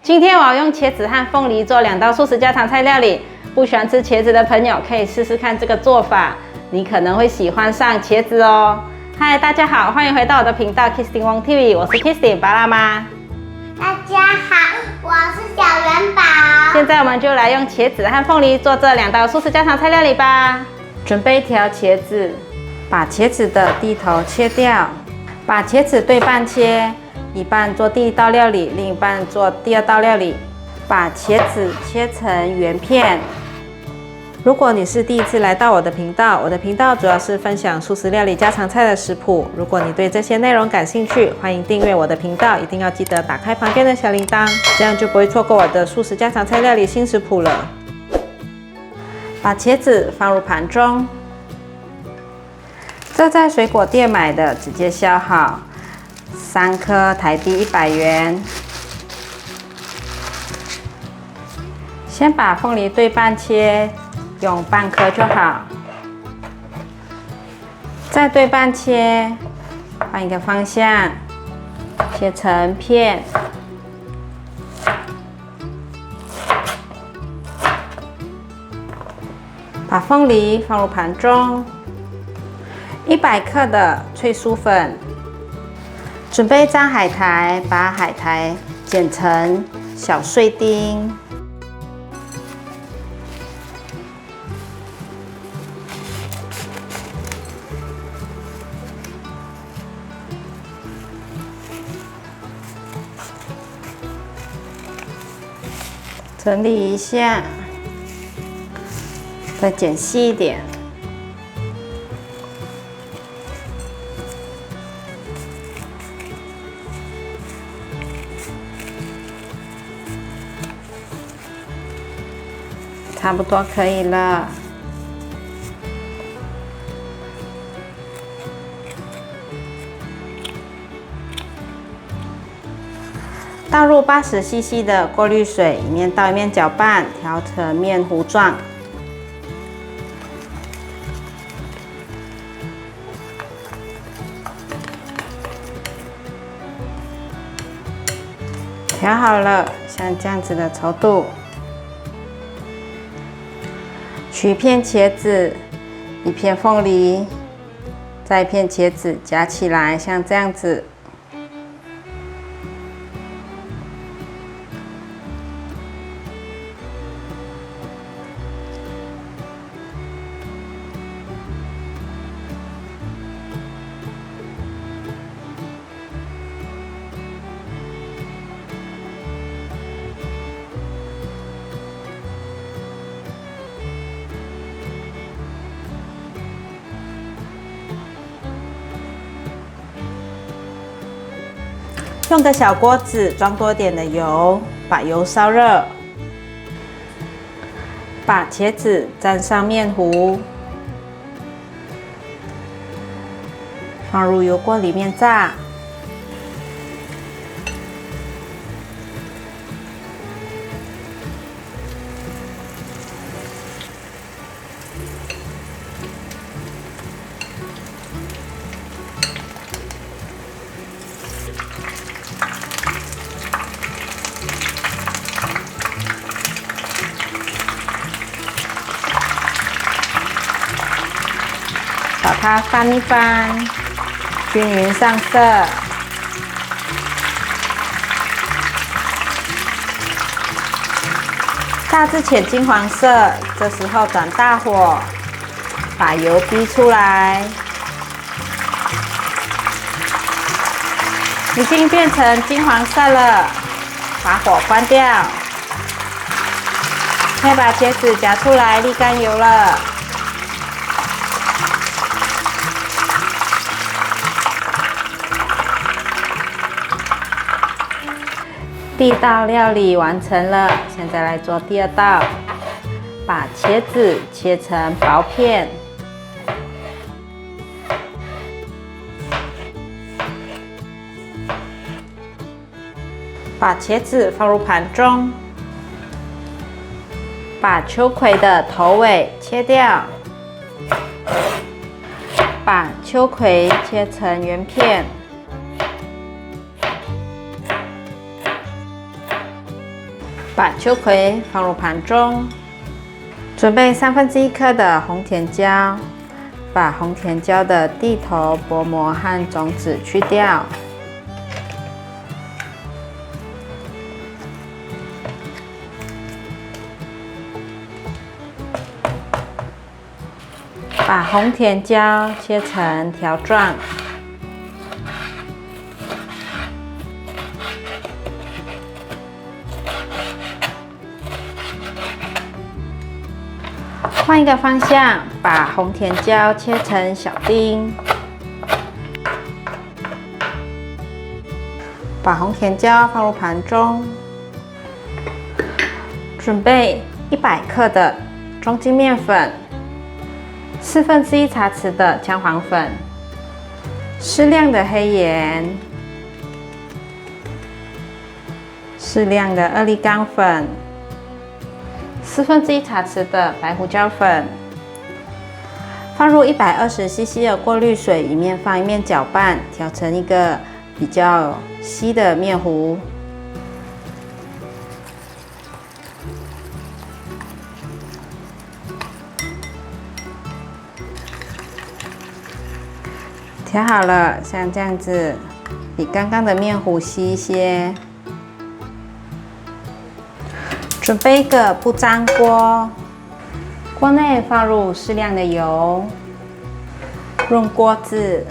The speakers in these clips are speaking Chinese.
今天我要用茄子和凤梨做2道素食家常菜料理。不喜欢吃茄子的朋友可以试试看这个做法，你可能会喜欢上茄子哦。嗨，大家好，欢迎回到我的频道 Kistin Wong TV， 我是 Kistin 巴拉妈。大家好，我是小元宝。现在我们就来用茄子和凤梨做这2道素食家常菜料理吧。准备1条茄子，把茄子的蒂头切掉，把茄子对半切，一半做第1道料理，另一半做第2道料理。把茄子切成圆片。如果你是第一次来到我的频道，我的频道主要是分享素食料理家常菜的食谱。如果你对这些内容感兴趣，欢迎订阅我的频道，一定要记得打开旁边的小铃铛，这样就不会错过我的素食家常菜料理新食谱了。把茄子放入盘中，这在水果店买的，直接削好，3颗台币100元。先把凤梨对半切，用半颗就好。再对半切，换一个方向，切成片。把凤梨放入盘中，100克的脆酥粉。准备1张海苔，把海苔剪成小碎丁。整理一下，再剪细一点。差不多可以了。倒入80 CC 的过滤水，一面倒一面搅拌，调成面糊状。调好了，像这样子的稠度。取1片茄子，1片凤梨，再1片茄子夹起来，像这样子。用个小锅子装多点的油，把油烧热，把茄子沾上面糊，放入油锅里面炸。把它翻一翻，均匀上色。大致浅金黄色，这时候转大火，把油逼出来。已经变成金黄色了，把火关掉。可以把茄子夹出来沥干油了。第1道料理完成了，现在来做第2道。把茄子切成薄片，把茄子放入盘中，把秋葵的头尾切掉，把秋葵切成圆片。把秋葵放入盘中，准备1/3克的红甜椒，把红甜椒的蒂头、薄膜和种子去掉。把红甜椒切成条状，换一个方向，把红甜椒切成小丁，把红甜椒放入盘中，准备100克的中筋面粉。1/4茶匙的姜黄粉，适量的黑盐，适量的2粒干粉，1/4茶匙的白胡椒粉，放入120 cc 的过滤水，一面放一面搅拌，调成一个比较稀的面糊。调好了，像这样子，比刚刚的面糊稀一些。准备一个不粘锅，锅内放入适量的油，润锅子，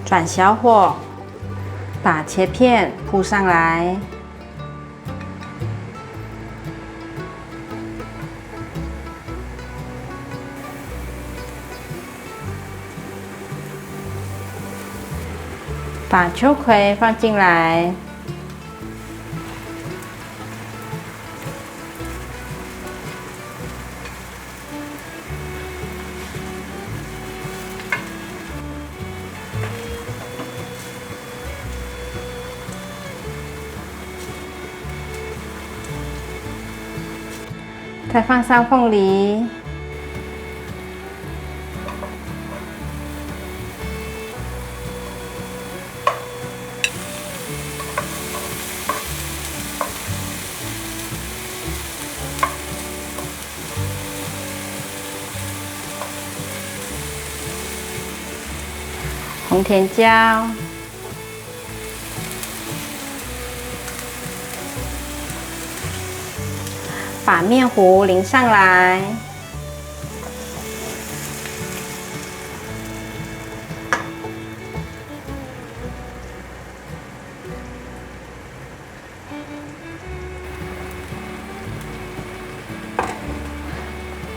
转小火，把切片铺上来。把秋葵放进来，再放上凤梨。红甜椒，把面糊淋上来，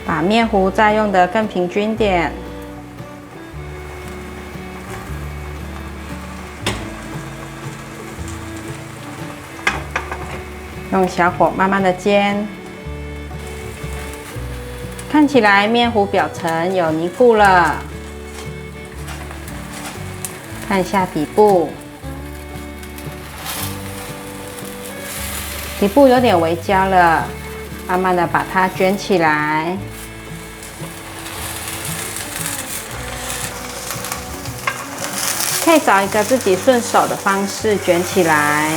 把面糊再用得更平均点。用小火慢慢的煎，看起来面糊表层有凝固了。看一下底部，底部有点微焦了，慢慢的把它卷起来。可以找一个自己顺手的方式卷起来。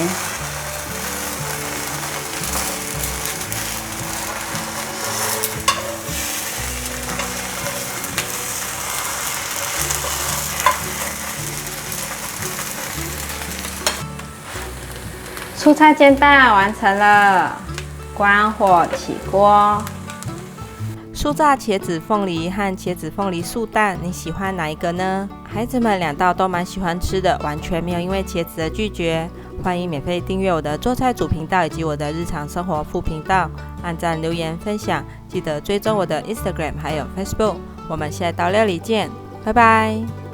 蔬菜煎蛋完成了，关火起锅。酥炸茄子凤梨和茄子凤梨素蛋，你喜欢哪一个呢？孩子们2道都蛮喜欢吃的，完全没有因为茄子而拒绝。欢迎免费订阅我的做菜主频道以及我的日常生活副频道，按赞、留言、分享，记得追踪我的 Instagram 还有 Facebook。我们下一道料理见，拜拜。